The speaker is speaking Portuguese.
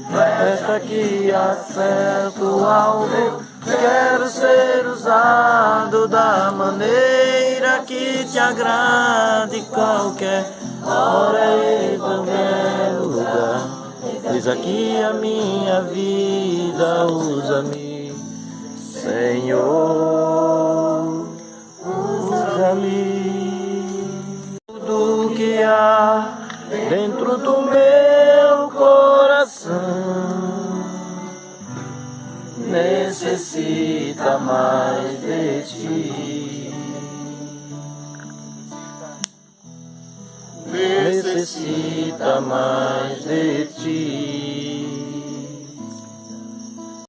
Festa que acerto ao meu. Quero ser usado da maneira que te agrade, qualquer hora e qualquer lugar. Eis aqui a minha vida, usa-me, Senhor, usa-me. Tudo que há dentro do meu coração necessita mais de ti, necessita mais de ti.